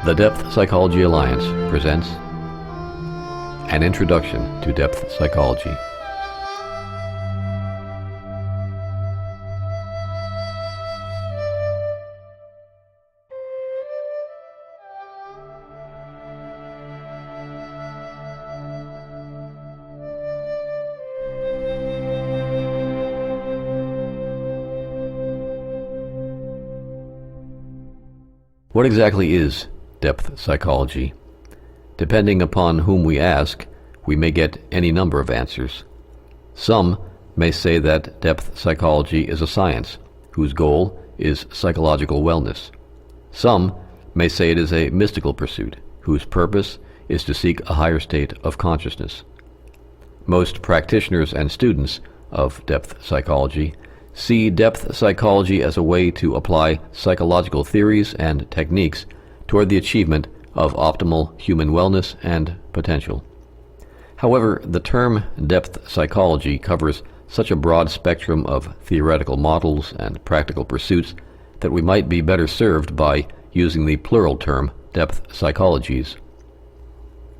The Depth Psychology Alliance presents An Introduction to Depth Psychology. What exactly is depth psychology? Depending upon whom we ask, we may get any number of answers. Some may say that depth psychology is a science whose goal is psychological wellness. Some may say it is a mystical pursuit whose purpose is to seek a higher state of consciousness. Most practitioners and students of depth psychology see depth psychology as a way to apply psychological theories and techniques toward the achievement of optimal human wellness and potential. However, the term depth psychology covers such a broad spectrum of theoretical models and practical pursuits that we might be better served by using the plural term depth psychologies.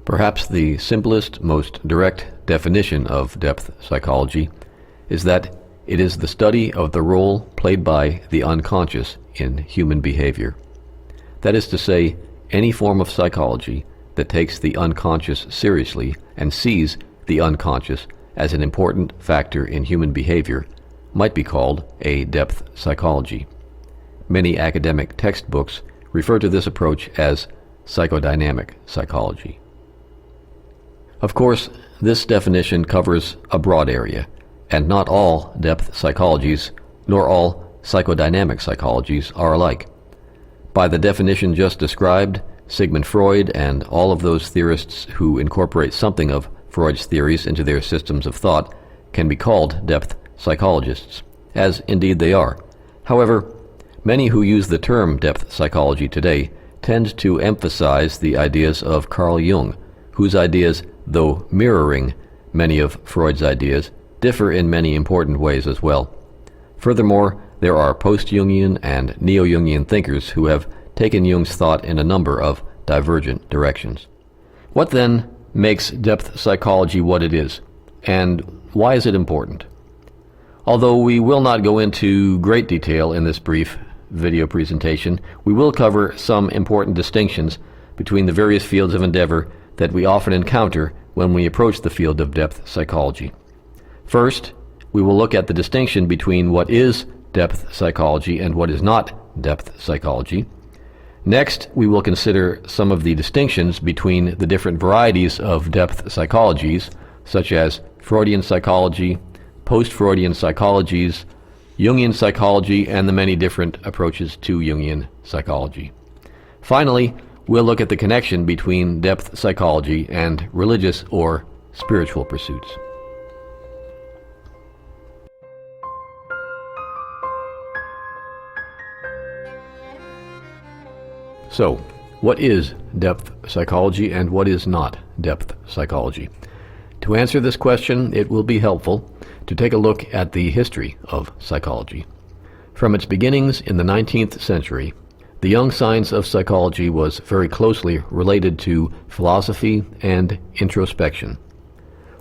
Perhaps the simplest, most direct definition of depth psychology is that it is the study of the role played by the unconscious in human behavior. That is to say, any form of psychology that takes the unconscious seriously and sees the unconscious as an important factor in human behavior might be called a depth psychology. Many academic textbooks refer to this approach as psychodynamic psychology. Of course, this definition covers a broad area, and not all depth psychologies, nor all psychodynamic psychologies are alike. By the definition just described, Sigmund Freud and all of those theorists who incorporate something of Freud's theories into their systems of thought can be called depth psychologists, as indeed they are. However, many who use the term depth psychology today tend to emphasize the ideas of Carl Jung, whose ideas, though mirroring many of Freud's ideas, differ in many important ways as well. Furthermore, there are post-Jungian and neo-Jungian thinkers who have taken Jung's thought in a number of divergent directions. What then makes depth psychology what it is, and why is it important? Although we will not go into great detail in this brief video presentation, we will cover some important distinctions between the various fields of endeavor that we often encounter when we approach the field of depth psychology. First, we will look at the distinction between what is depth psychology and what is not depth psychology. Next, we will consider some of the distinctions between the different varieties of depth psychologies, such as Freudian psychology, post-Freudian psychologies, Jungian psychology, and the many different approaches to Jungian psychology. Finally, we'll look at the connection between depth psychology and religious or spiritual pursuits. So, what is depth psychology and what is not depth psychology? To answer this question, it will be helpful to take a look at the history of psychology. From its beginnings in the 19th century, the young science of psychology was very closely related to philosophy and introspection.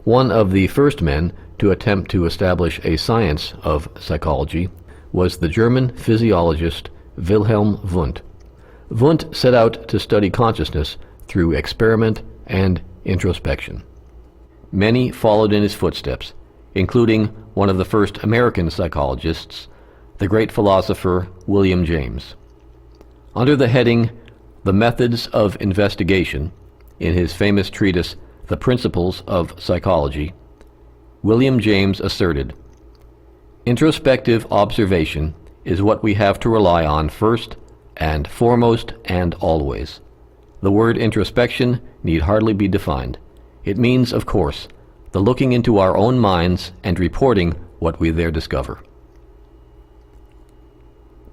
One of the first men to attempt to establish a science of psychology was the German physiologist Wilhelm Wundt. Wundt set out to study consciousness through experiment and introspection. Many followed in his footsteps, including one of the first American psychologists, the great philosopher William James. Under the heading, The Methods of Investigation, in his famous treatise, The Principles of Psychology, William James asserted, "Introspective observation is what we have to rely on first and foremost and always. The word introspection need hardly be defined. It means, of course, the looking into our own minds and reporting what we there discover."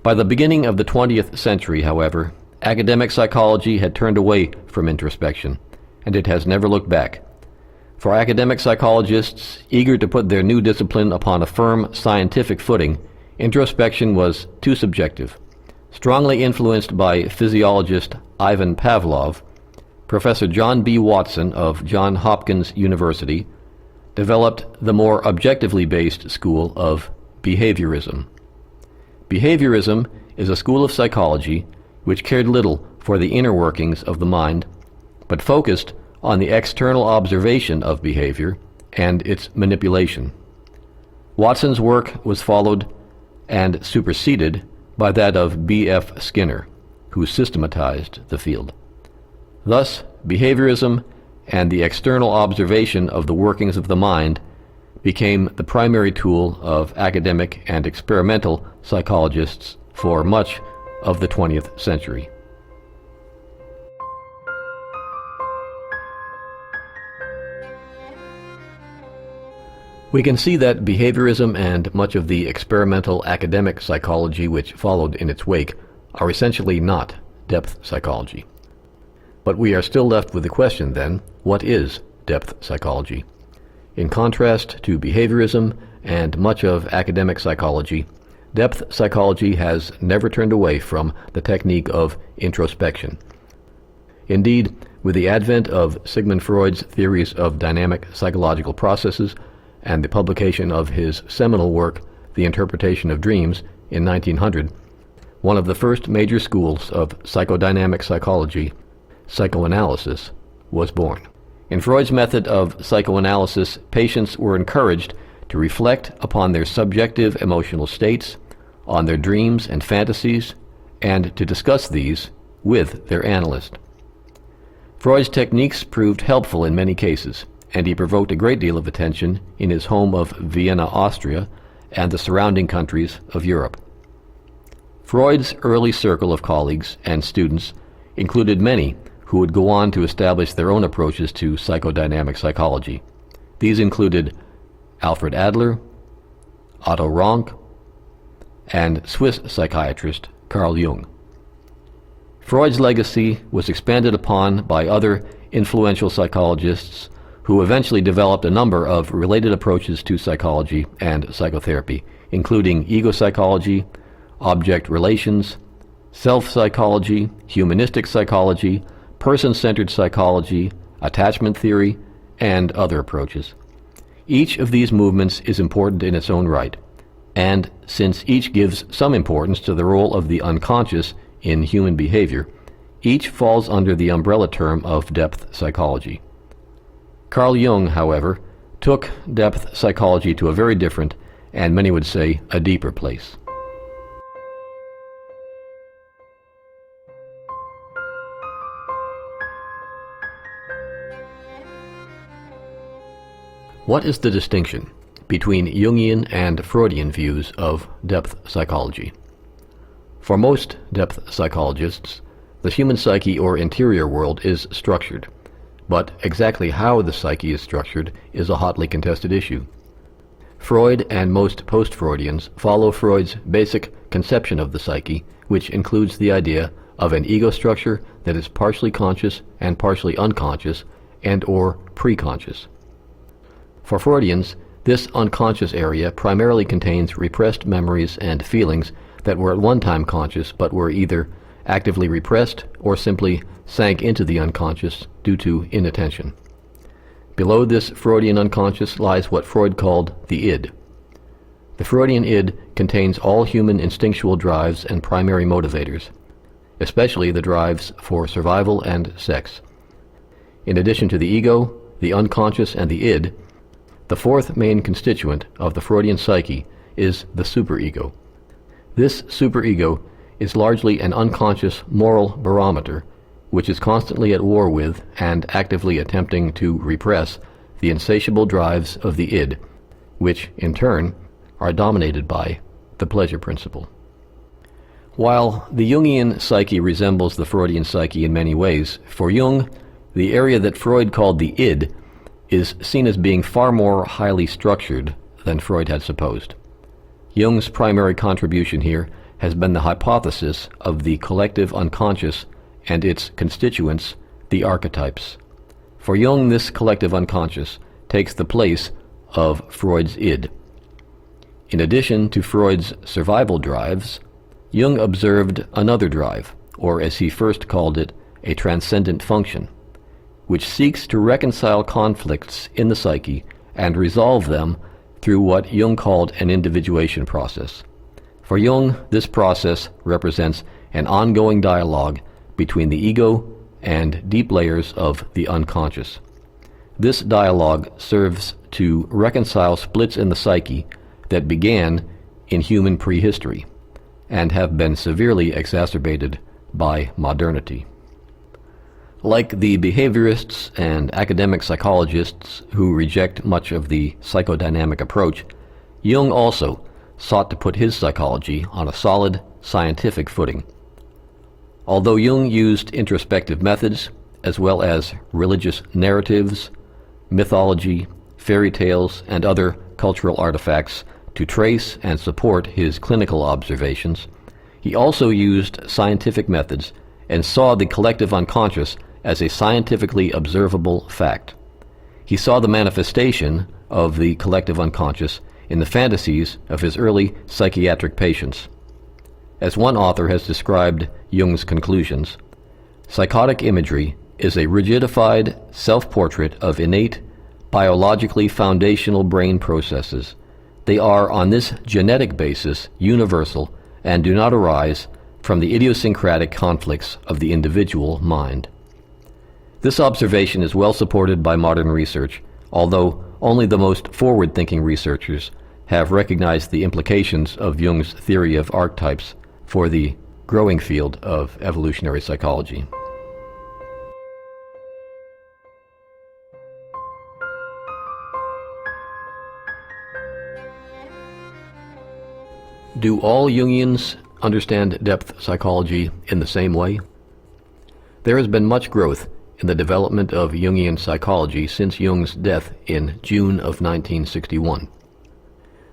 By the beginning of the 20th century, however, academic psychology had turned away from introspection, and it has never looked back. For academic psychologists eager to put their new discipline upon a firm scientific footing, introspection was too subjective. Strongly influenced by physiologist Ivan Pavlov, Professor John B. Watson of Johns Hopkins University developed the more objectively based school of behaviorism. Behaviorism is a school of psychology which cared little for the inner workings of the mind, but focused on the external observation of behavior and its manipulation. Watson's work was followed and superseded by that of B.F. Skinner, who systematized the field. Thus, behaviorism and the external observation of the workings of the mind became the primary tool of academic and experimental psychologists for much of the 20th century. We can see that behaviorism and much of the experimental academic psychology which followed in its wake are essentially not depth psychology. But we are still left with the question then, what is depth psychology? In contrast to behaviorism and much of academic psychology, depth psychology has never turned away from the technique of introspection. Indeed, with the advent of Sigmund Freud's theories of dynamic psychological processes and the publication of his seminal work, The Interpretation of Dreams, in 1900, one of the first major schools of psychodynamic psychology, psychoanalysis, was born. In Freud's method of psychoanalysis, patients were encouraged to reflect upon their subjective emotional states, on their dreams and fantasies, and to discuss these with their analyst. Freud's techniques proved helpful in many cases, and he provoked a great deal of attention in his home of Vienna, Austria, and the surrounding countries of Europe. Freud's early circle of colleagues and students included many who would go on to establish their own approaches to psychodynamic psychology. These included Alfred Adler, Otto Rank, and Swiss psychiatrist Carl Jung. Freud's legacy was expanded upon by other influential psychologists who eventually developed a number of related approaches to psychology and psychotherapy, including ego psychology, object relations, self-psychology, humanistic psychology, person-centered psychology, attachment theory, and other approaches. Each of these movements is important in its own right, and since each gives some importance to the role of the unconscious in human behavior, each falls under the umbrella term of depth psychology. Carl Jung, however, took depth psychology to a very different, and many would say, a deeper place. What is the distinction between Jungian and Freudian views of depth psychology? For most depth psychologists, the human psyche or interior world is structured, but exactly how the psyche is structured is a hotly contested issue. Freud and most post-Freudians follow Freud's basic conception of the psyche, which includes the idea of an ego structure that is partially conscious and partially unconscious and or preconscious. For Freudians, this unconscious area primarily contains repressed memories and feelings that were at one time conscious but were either actively repressed or simply sank into the unconscious due to inattention. Below this Freudian unconscious lies what Freud called the id. The Freudian id contains all human instinctual drives and primary motivators, especially the drives for survival and sex. In addition to the ego, the unconscious, and the id, the fourth main constituent of the Freudian psyche is the superego. This superego is largely an unconscious moral barometer, which is constantly at war with and actively attempting to repress the insatiable drives of the id, which, in turn, are dominated by the pleasure principle. While the Jungian psyche resembles the Freudian psyche in many ways, for Jung, the area that Freud called the id is seen as being far more highly structured than Freud had supposed. Jung's primary contribution here has been the hypothesis of the collective unconscious and its constituents, the archetypes. For Jung, this collective unconscious takes the place of Freud's id. In addition to Freud's survival drives, Jung observed another drive, or as he first called it, a transcendent function, which seeks to reconcile conflicts in the psyche and resolve them through what Jung called an individuation process. For Jung, this process represents an ongoing dialogue between the ego and deep layers of the unconscious. This dialogue serves to reconcile splits in the psyche that began in human prehistory and have been severely exacerbated by modernity. Like the behaviorists and academic psychologists who reject much of the psychodynamic approach, Jung also sought to put his psychology on a solid scientific footing. Although Jung used introspective methods, as well as religious narratives, mythology, fairy tales, and other cultural artifacts to trace and support his clinical observations, he also used scientific methods and saw the collective unconscious as a scientifically observable fact. He saw the manifestation of the collective unconscious in the fantasies of his early psychiatric patients. As one author has described Jung's conclusions, psychotic imagery is a rigidified self-portrait of innate, biologically foundational brain processes. They are, on this genetic basis, universal and do not arise from the idiosyncratic conflicts of the individual mind. This observation is well supported by modern research, although only the most forward-thinking researchers have recognized the implications of Jung's theory of archetypes for the growing field of evolutionary psychology. Do all Jungians understand depth psychology in the same way? There has been much growth in the development of Jungian psychology since Jung's death in June of 1961.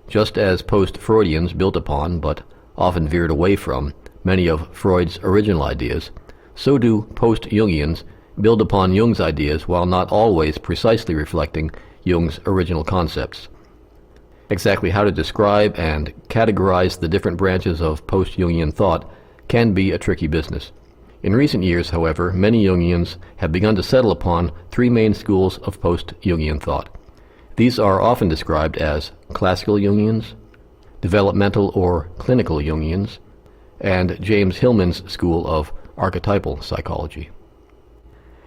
Just as post-Freudians built upon, but often veered away from, many of Freud's original ideas, so do post-Jungians build upon Jung's ideas while not always precisely reflecting Jung's original concepts. Exactly how to describe and categorize the different branches of post-Jungian thought can be a tricky business. In recent years, however, many Jungians have begun to settle upon three main schools of post-Jungian thought. These are often described as classical Jungians, developmental or clinical Jungians, and James Hillman's school of archetypal psychology.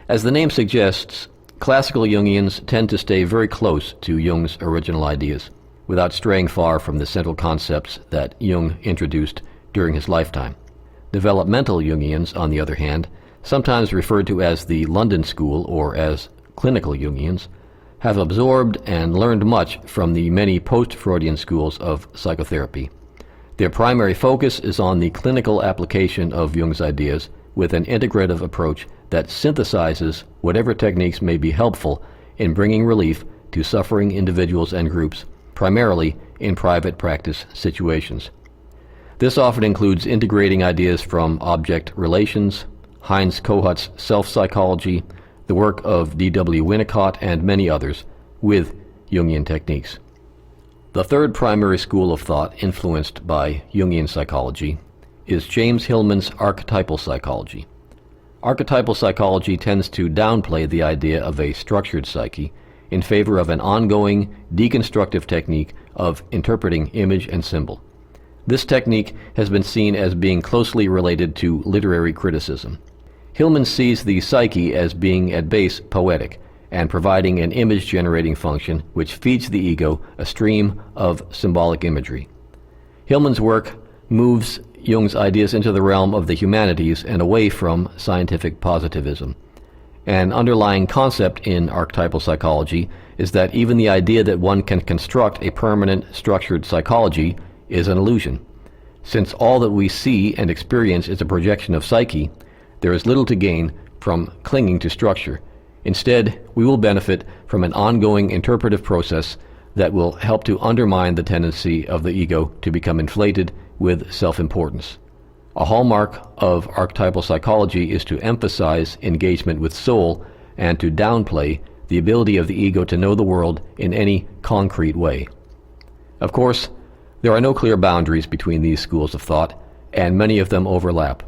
As the name suggests, classical Jungians tend to stay very close to Jung's original ideas, without straying far from the central concepts that Jung introduced during his lifetime. Developmental Jungians, on the other hand, sometimes referred to as the London School or as clinical Jungians, have absorbed and learned much from the many post-Freudian schools of psychotherapy. Their primary focus is on the clinical application of Jung's ideas with an integrative approach that synthesizes whatever techniques may be helpful in bringing relief to suffering individuals and groups, primarily in private practice situations. This often includes integrating ideas from object relations, Heinz Kohut's self-psychology, the work of D.W. Winnicott, and many others, with Jungian techniques. The third primary school of thought influenced by Jungian psychology is James Hillman's archetypal psychology. Archetypal psychology tends to downplay the idea of a structured psyche in favor of an ongoing, deconstructive technique of interpreting image and symbol. This technique has been seen as being closely related to literary criticism. Hillman sees the psyche as being at base poetic and providing an image-generating function which feeds the ego a stream of symbolic imagery. Hillman's work moves Jung's ideas into the realm of the humanities and away from scientific positivism. An underlying concept in archetypal psychology is that even the idea that one can construct a permanent, structured psychology is an illusion. Since all that we see and experience is a projection of psyche, there is little to gain from clinging to structure. Instead, we will benefit from an ongoing interpretive process that will help to undermine the tendency of the ego to become inflated with self-importance. A hallmark of archetypal psychology is to emphasize engagement with soul and to downplay the ability of the ego to know the world in any concrete way. Of course, there are no clear boundaries between these schools of thought, and many of them overlap.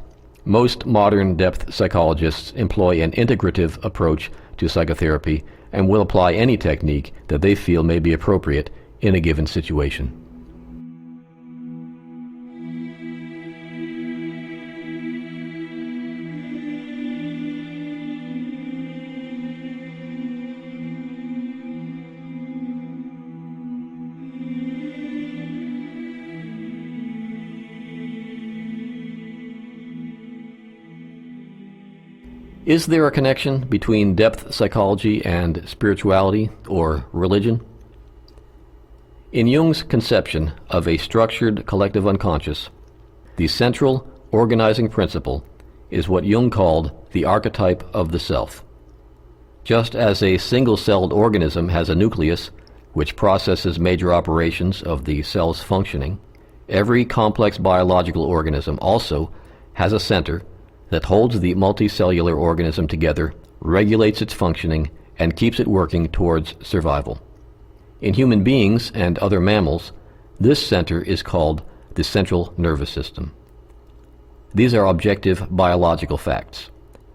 Most modern depth psychologists employ an integrative approach to psychotherapy and will apply any technique that they feel may be appropriate in a given situation. Is there a connection between depth psychology and spirituality or religion? In Jung's conception of a structured collective unconscious, the central organizing principle is what Jung called the archetype of the self. Just as a single-celled organism has a nucleus which processes major operations of the cell's functioning, every complex biological organism also has a center that holds the multicellular organism together, regulates its functioning, and keeps it working towards survival. In human beings and other mammals, this center is called the central nervous system. These are objective biological facts.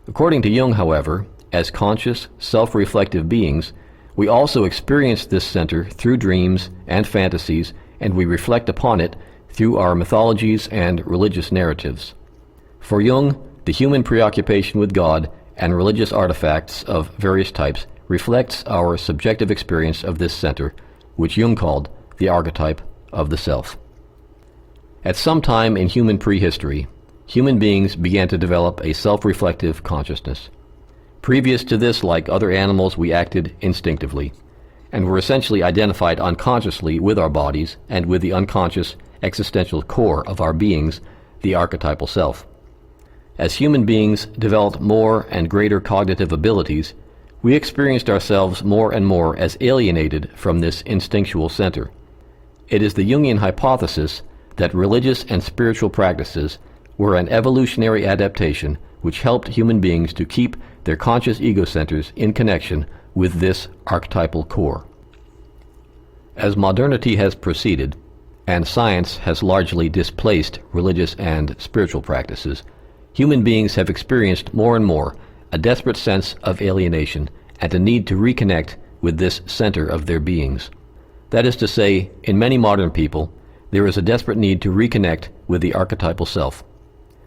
According to Jung, however, as conscious, self-reflective beings, we also experience this center through dreams and fantasies, and we reflect upon it through our mythologies and religious narratives. For Jung, the human preoccupation with God and religious artifacts of various types reflects our subjective experience of this center, which Jung called the archetype of the self. At some time in human prehistory, human beings began to develop a self-reflective consciousness. Previous to this, like other animals, we acted instinctively, and were essentially identified unconsciously with our bodies and with the unconscious existential core of our beings, the archetypal self. As human beings developed more and greater cognitive abilities, we experienced ourselves more and more as alienated from this instinctual center. It is the Jungian hypothesis that religious and spiritual practices were an evolutionary adaptation which helped human beings to keep their conscious ego centers in connection with this archetypal core. As modernity has proceeded, and science has largely displaced religious and spiritual practices, human beings have experienced more and more a desperate sense of alienation and a need to reconnect with this center of their beings. That is to say, in many modern people, there is a desperate need to reconnect with the archetypal self.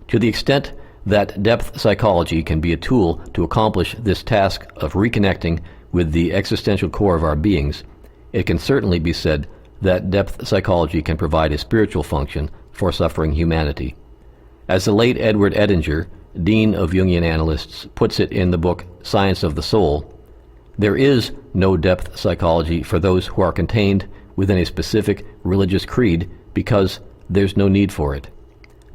To the extent that depth psychology can be a tool to accomplish this task of reconnecting with the existential core of our beings, it can certainly be said that depth psychology can provide a spiritual function for suffering humanity. As the late Edward Edinger, Dean of Jungian Analysts, puts it in the book Science of the Soul, there is no depth psychology for those who are contained within a specific religious creed because there's no need for it.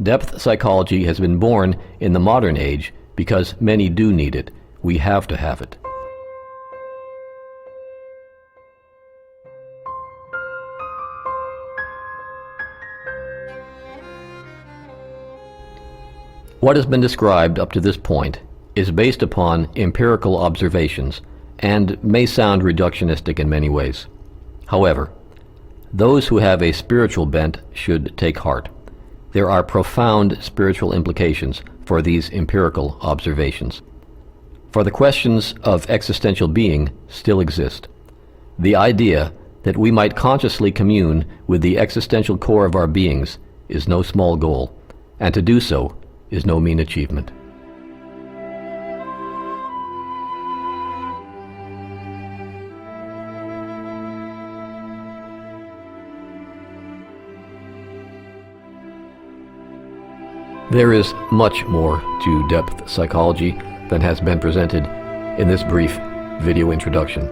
Depth psychology has been born in the modern age because many do need it. We have to have it. What has been described up to this point is based upon empirical observations and may sound reductionistic in many ways. However, those who have a spiritual bent should take heart. There are profound spiritual implications for these empirical observations. For the questions of existential being still exist. The idea that we might consciously commune with the existential core of our beings is no small goal, and to do so is no mean achievement. There is much more to depth psychology than has been presented in this brief video introduction.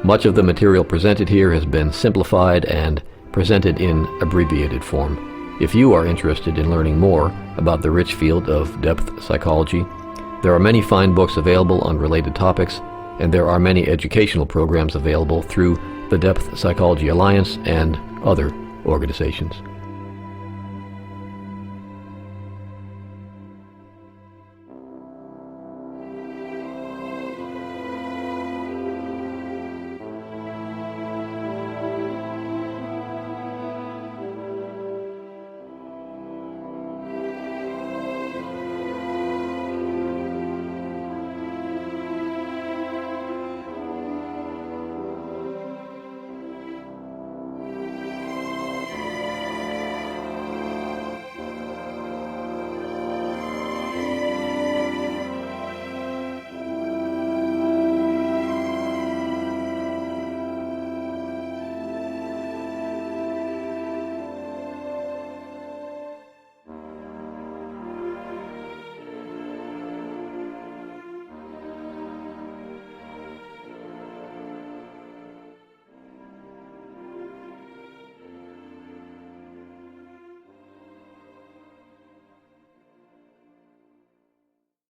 Much of the material presented here has been simplified and presented in abbreviated form. If you are interested in learning more about the rich field of depth psychology, there are many fine books available on related topics, and there are many educational programs available through the Depth Psychology Alliance and other organizations.